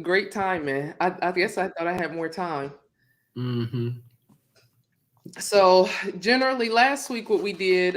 Great timing. I guess I thought I had more time. Mm-hmm. So generally, last week what we did,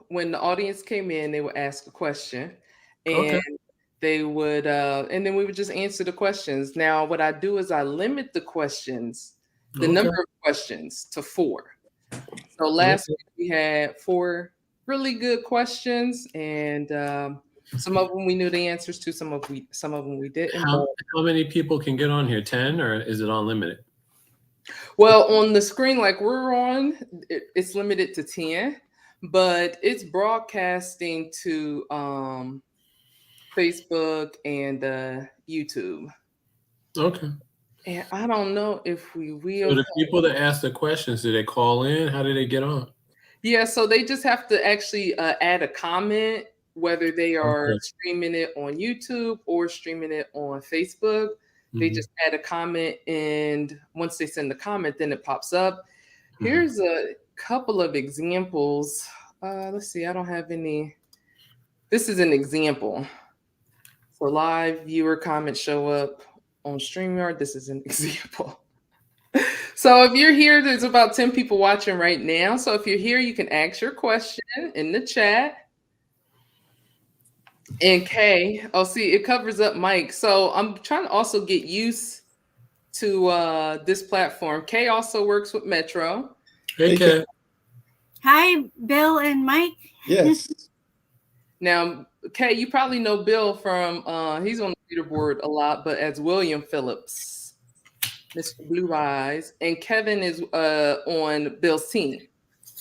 when the audience came in, they would ask a question, Okay. and and then we would just answer the questions. Now, what I do is I limit the Okay. number of questions to four. So last Okay. week we had four really good questions, and some of them we knew the answers to, some of them we didn't. But How many people can get on here? 10, or is it unlimited? well, on the screen like we're on, it's limited to 10, but it's broadcasting to Facebook and YouTube. Okay. And I don't know if we So will. the people that ask the questions, do they call in? How do they get on? Yeah, so they just have to actually add a comment, whether they are Okay. streaming it on YouTube or streaming it on Facebook. They Hmm. just add a comment, and once they send the comment, then it pops up. Hmm. Here's a couple of examples. Let's see, I don't have any. This is an example. So live viewer comments show up on StreamYard. This is an example. So if you're here, there's about 10 people watching right now. So if you're here, you can ask your question in the chat. And Kay, oh, see, it covers up Mike. So I'm trying to also get used to this platform. Kay also works with Metro. Hey, Hey, Ken. Kat. Hi, Bill and Mike. Yes. Now, Kay, you probably know Bill from he's on the leaderboard a lot, but as William Phillips, Mr. Blue Eyes, and Kevin is on Bill's team.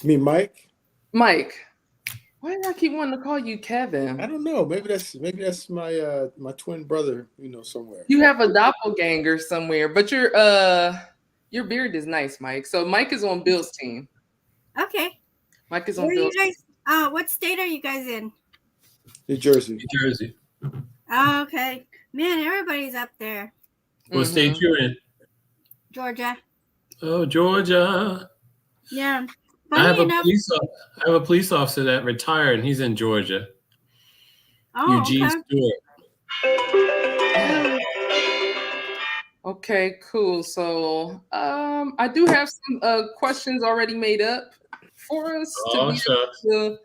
You mean Mike? Mike, why do I keep wanting to call you Kevin? I don't know. Maybe that's my my twin brother, somewhere. You have a doppelganger somewhere, but your beard is nice, Mike. So Mike is on Bill's team. Okay. Mike is on Where are you Bill's. guys? What state are you guys in? New Jersey. New Jersey. Oh, okay. Man, everybody's up there. What state Mhm. you in? Georgia. Oh, Georgia. Yeah. I have Funny a enough. I have a police officer that retired, and he's in Georgia. Oh, Eugene okay. Stewart. Okay, cool. So I do have some questions already made up for us to Oh, be shucks. able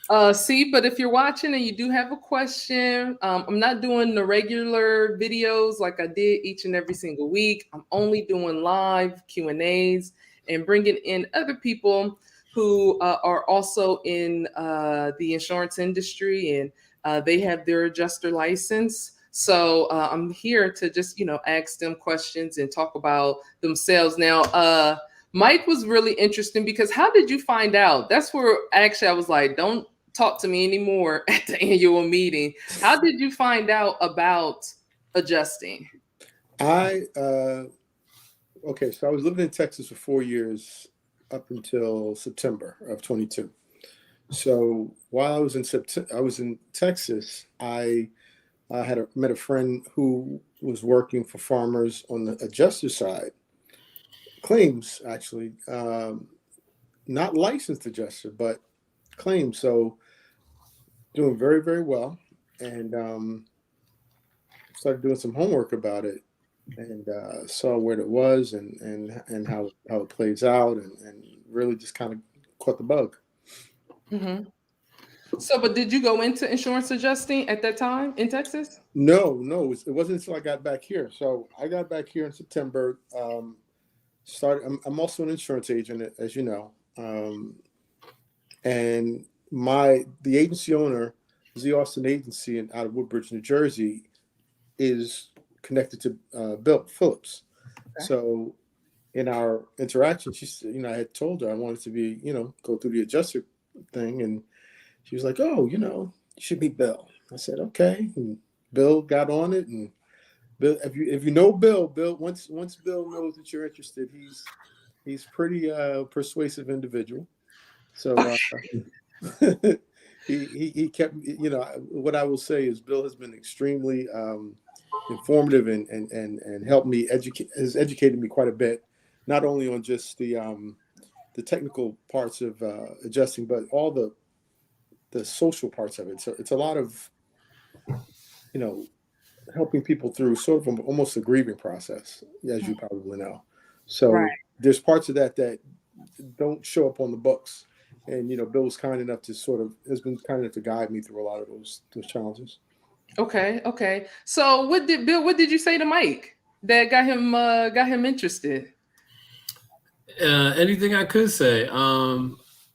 to see. But if you're watching and you do have a question, I'm not doing the regular videos like I did each and every single week. I'm only doing live Q&As and bringing in other people who are also in the insurance industry, and they have their adjuster license. So I'm here to just, ask them questions and talk about themselves. Now, Mike was really interesting because how did you find out? That's where actually I was like, don't talk to me anymore at the annual meeting. How did you find out about adjusting? I okay, so I was living in Texas for 4 years up until September of 22. So while I was in Texas, I met a friend who was working for farmers on the adjuster side, claims actually, not licensed adjuster, but claims. So doing very, very well, and started doing some homework about it, and saw what it was and how it plays out, and really just kind of caught the bug. Hmm. So, but did you go into insurance adjusting at that time in Texas? No, it wasn't until I got back here. So I got back here in September. Started. I'm also an insurance agent, as you know, and the agency owner, Z Austin Agency, out of Woodbridge, New Jersey, is connected to Bill Phillips. Okay. So in our interaction, she said, I had told her I wanted to be, go through the adjuster thing, and she was like, "Oh, you should meet Bill." I said, "Okay." And Bill got on it, and Bill, if you know Bill, once Bill knows that you're interested, he's pretty persuasive individual. So he kept, what I will say is Bill has been extremely informative and helped me has educated me quite a bit, not only on just the technical parts of adjusting, but all the social parts of it. So it's a lot of, helping people through sort of almost a grieving process, as you probably know. So Right. there's parts of that don't show up on the books. And Bill was kind enough to has been kind enough to guide me through a lot of those challenges. Okay. So what did you say to Mike that got him interested? Anything I could say.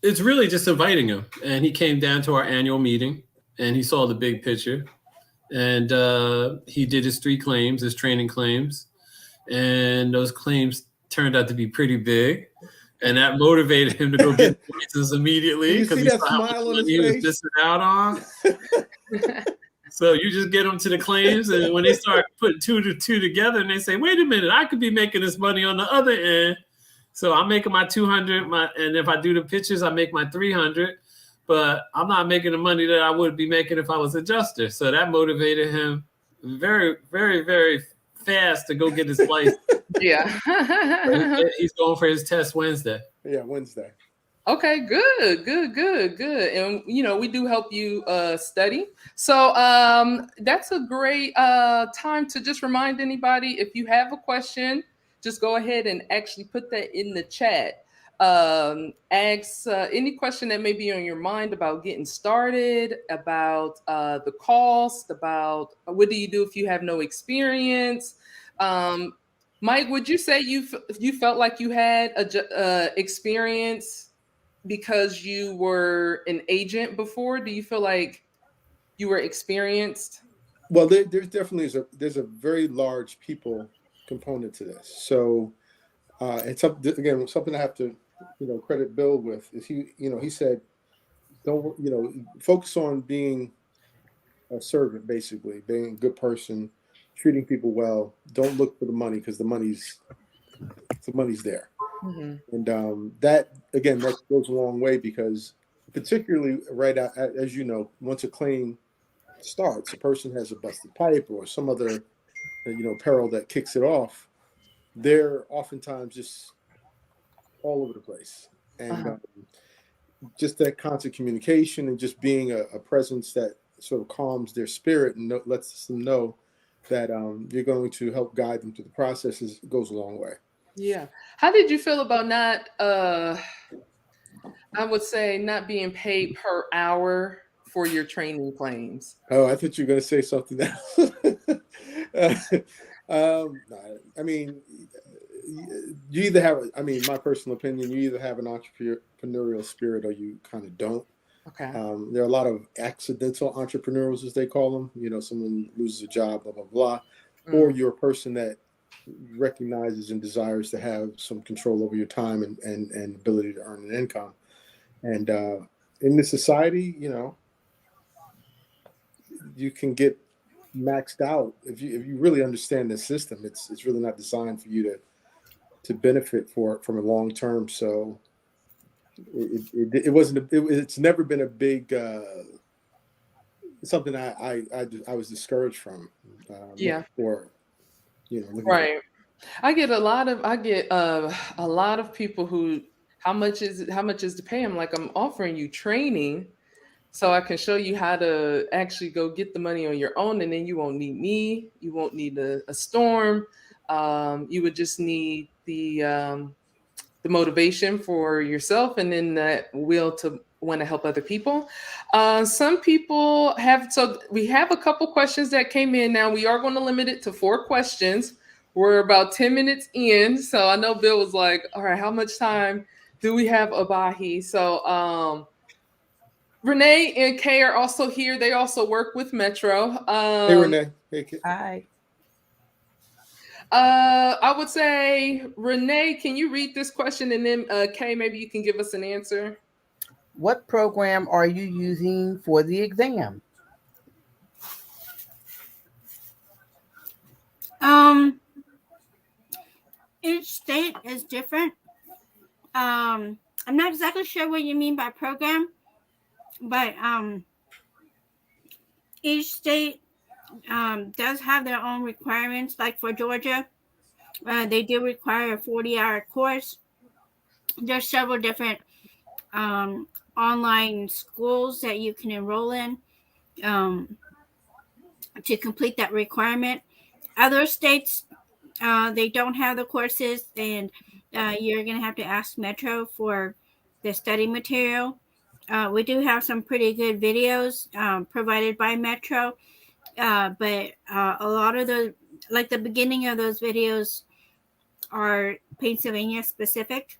It's really just inviting him, and he came down to our annual meeting, and he saw the big picture, and he did his 3 claims, his training claims, and those claims turned out to be pretty big, and that motivated him to go get the license immediately because he saw how much money he was missing out on. So you just get them to the claims, and when they start putting 2 to 2 together, and they say, "Wait a minute, I could be making this money on the other end." So I'm making my 200, and if I do the pictures, I make my 300, but I'm not making the money that I would be making if I was a adjuster. So that motivated him very, very, very fast to go get his license. Yeah. He's going for his test Wednesday. Yeah, Wednesday. Okay, good. And we do help you study. So that's a great time to just remind anybody, if you have a question, just go ahead and actually put that in the chat. Ask any question that may be on your mind about getting started, about the cost, about what do you do if you have no experience. Mike, would you say you felt like you had experience because you were an agent before? Do you feel like you were experienced? Well, there's definitely there's a very large people component to this. So it's something I have to credit Bill with is he said, don't focus on being a servant, basically being a good person, treating people well. Don't look for the money because the money's there. Mm-hmm. And that goes a long way, because particularly right out, as you know, once a claim starts, a person has a busted pipe or some other peril that kicks it off, they're oftentimes just all over the place. And just that constant communication and just being a presence that sort of calms their spirit and lets them know that you're going to help guide them through the processes goes a long way. Yeah. How did you feel about not, I would say, not being paid per hour for your training claims? Oh, I thought you were going to say something else. I mean, you either have, my personal opinion, you either have an entrepreneurial spirit or you kind of don't. Okay. There are a lot of accidental entrepreneurs, as they call them. Someone loses a job, blah, blah, blah. Or you're a person that recognizes and desires to have some control over your time and ability to earn an income. And in this society, you can get maxed out if you really understand the system. It's really not designed for you to benefit from a long term. So it wasn't. It's never been a big something I was discouraged from. Yeah. For right. I get a lot of people who, how much is the pay? I'm like, I'm offering you training so I can show you how to actually go get the money on your own, and then you won't need me. You won't need a storm. You would just need the motivation for yourself, and then that will to want to help other people. Some people have, so we have a couple questions that came in. Now we are going to limit it to 4 questions. We're about 10 minutes in. So I know Bill was like, all right, how much time do we have, Abahi? So Renee and Kay are also here. They also work with Metro. Hey, Renee. Hey, Kay. Hi. I would say, Renee, can you read this question? And then Kay, maybe you can give us an answer. What program are you using for the exam? Each state is different. I'm not exactly sure what you mean by program, but each state does have their own requirements. Like for Georgia, they do require a 40-hour course. There's several different online schools that you can enroll in. to complete that requirement. Other states, they don't have the courses, and you're going to have to ask Metro for the study material. We do have some pretty good videos provided by Metro, but a lot of the, like the beginning of those videos are Pennsylvania specific.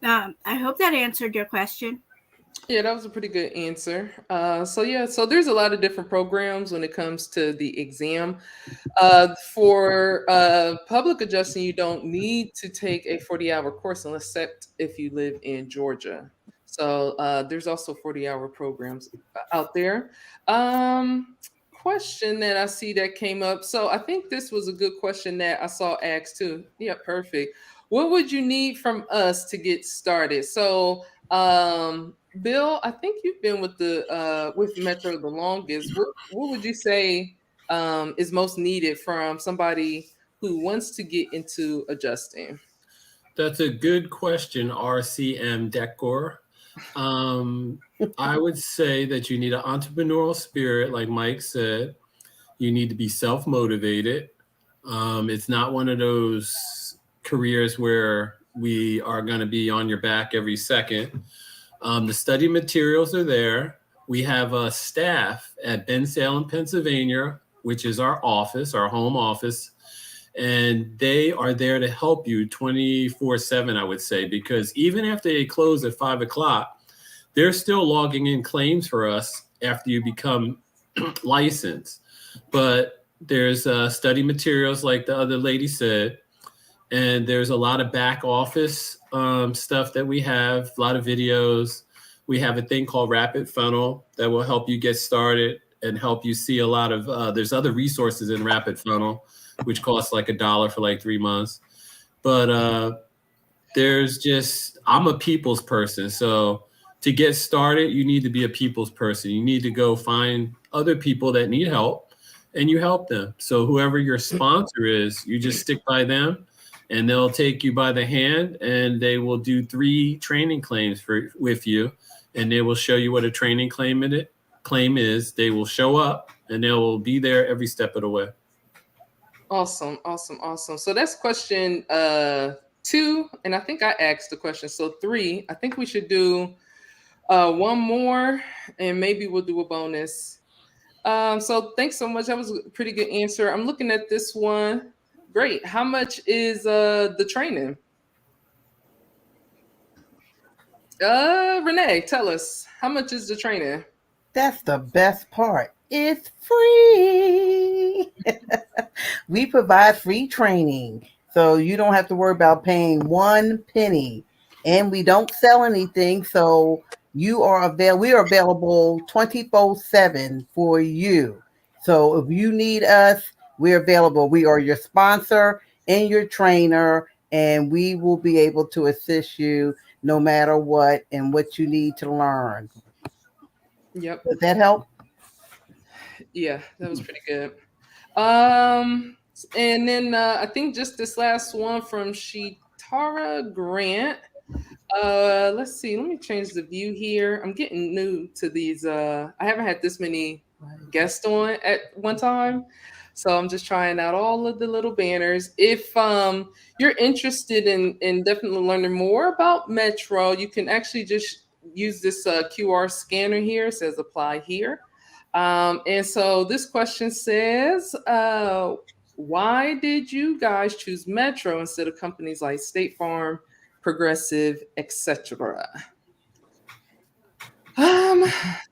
I hope that answered your question. Yeah, that was a pretty good answer. So there's a lot of different programs when it comes to the exam. For public adjusting, you don't need to take a 40-hour course except if you live in Georgia. So there's also 40-hour programs out there. Question that I see that came up. So I think this was a good question that I saw asked too. Yeah, perfect. What would you need from us to get started? So Bill, I think you've been with Metro the longest. What would you say is most needed from somebody who wants to get into adjusting? That's a good question, RCM Decor. I would say that you need an entrepreneurial spirit, like Mike said. You need to be self-motivated. It's not one of those careers where we are going to be on your back every second. The study materials are there. We have a staff at Bensalem, Pennsylvania, which is our office, our home office. And they are there to help you 24/7, I would say, because even after they close at 5 o'clock, they're still logging in claims for us after you become licensed. But there's study materials like the other lady said, and there's a lot of back office stuff that we have, a lot of videos. We have a thing called Rapid Funnel that will help you get started and help you see a lot of, there's other resources in Rapid Funnel, which costs like $1 for like 3 months. But there's just, I'm a people's person. So to get started, you need to be a people's person. You need to go find other people that need help and you help them. So whoever your sponsor is, you just stick by them and they'll take you by the hand and they will do 3 training claims with you. And they will show you what a training claim is. They will show up and they will be there every step of the way. Awesome. So that's question 2, and I think I asked the question. So 3, I think we should do one more, and maybe we'll do a bonus. So thanks so much. That was a pretty good answer. I'm looking at this one. Great. How much is the training? Renee, tell us, how much is the training? That's the best part. It's free. We provide free training, so you don't have to worry about paying 1 penny. And we don't sell anything, so we are available 24/7 for you. So if you need us, we're available. We are your sponsor and your trainer, and we will be able to assist you no matter what and what you need to learn. Yep. Does that help? Yeah, that was pretty good. And then I think just this last one from Shitara Grant. Let's see. Let me change the view here. I'm getting new to these. I haven't had this many guests on at one time, so I'm just trying out all of the little banners. If you're interested in definitely learning more about Metro, you can actually just use this QR scanner here. It says apply here. And so this question says, why did you guys choose Metro instead of companies like State Farm, Progressive, etc.? I'm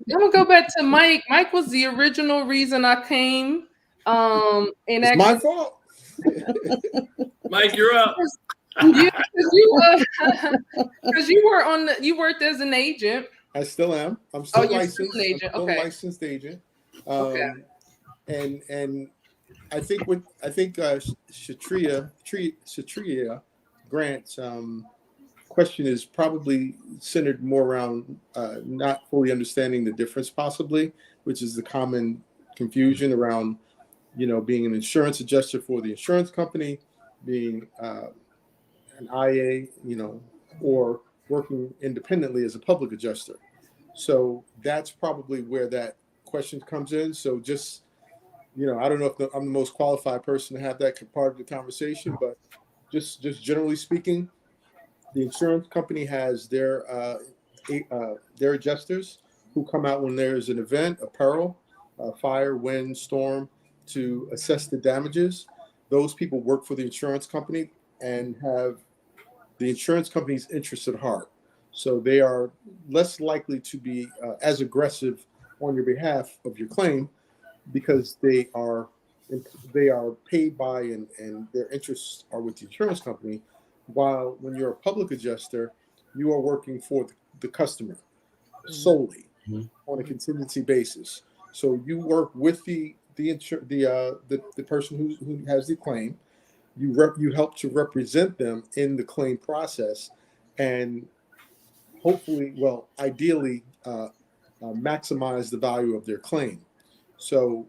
gonna go back to Mike. Mike was the original reason I came. And It's actually, my fault. Mike, you're up. Because you worked as an agent. I still am. I'm still licensed. Still an agent. I'm still Okay. a licensed agent. Okay. And I think Shatria Grant's question is probably centered more around not fully understanding the difference, possibly, which is the common confusion around, being an insurance adjuster for the insurance company, being an IA, or working independently as a public adjuster. So that's probably where that questions comes in. So just, I don't know if I'm the most qualified person to have that part of the conversation, but just generally speaking, the insurance company has their adjusters who come out when there's an event, a peril, fire, wind, storm, to assess the damages. Those people work for the insurance company and have the insurance company's interests at heart. So they are less likely to be as aggressive on your behalf of your claim because they are paid by and their interests are with the insurance company. While when you're a public adjuster, you are working for the customer solely on a contingency basis. So you work with the person who has the claim. You help to represent them in the claim process, and hopefully, ideally, maximize the value of their claim. So,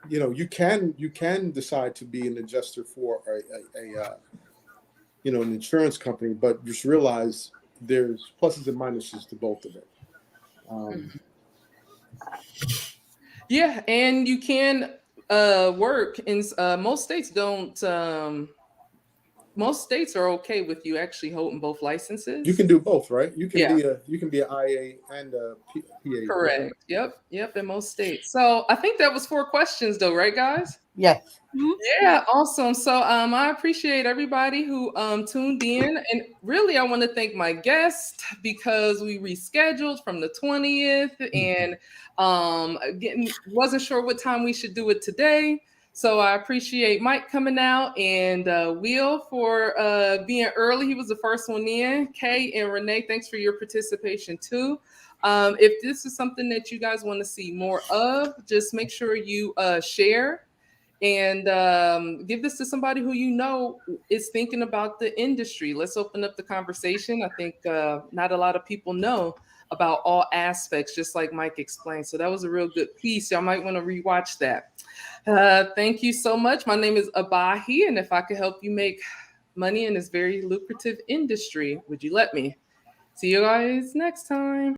you can decide to be an adjuster for an insurance company, but just realize there's pluses and minuses to both of it. Yeah, and you can work in most states don't. Most states are okay with you actually holding both licenses. You can do both, right? You can Yeah. be an IA and a PA. Correct. Right? Yep. In most states. So I think that was 4 questions, though, right, guys? Yes. Yeah, awesome. So I appreciate everybody who tuned in, and really I want to thank my guest because we rescheduled from the 20th, and wasn't sure what time we should do it today. So I appreciate Mike coming out and Will for being early. He was the first one in. Kay and Renee, thanks for your participation too. If this is something that you guys want to see more of, just make sure you share and give this to somebody who is thinking about the industry. Let's open up the conversation. I think not a lot of people know about all aspects, just like Mike explained. So that was a real good piece. Y'all might want to rewatch that. Thank you so much. My name is Abahi, and if I could help you make money in this very lucrative industry, would you let me? See you guys next time.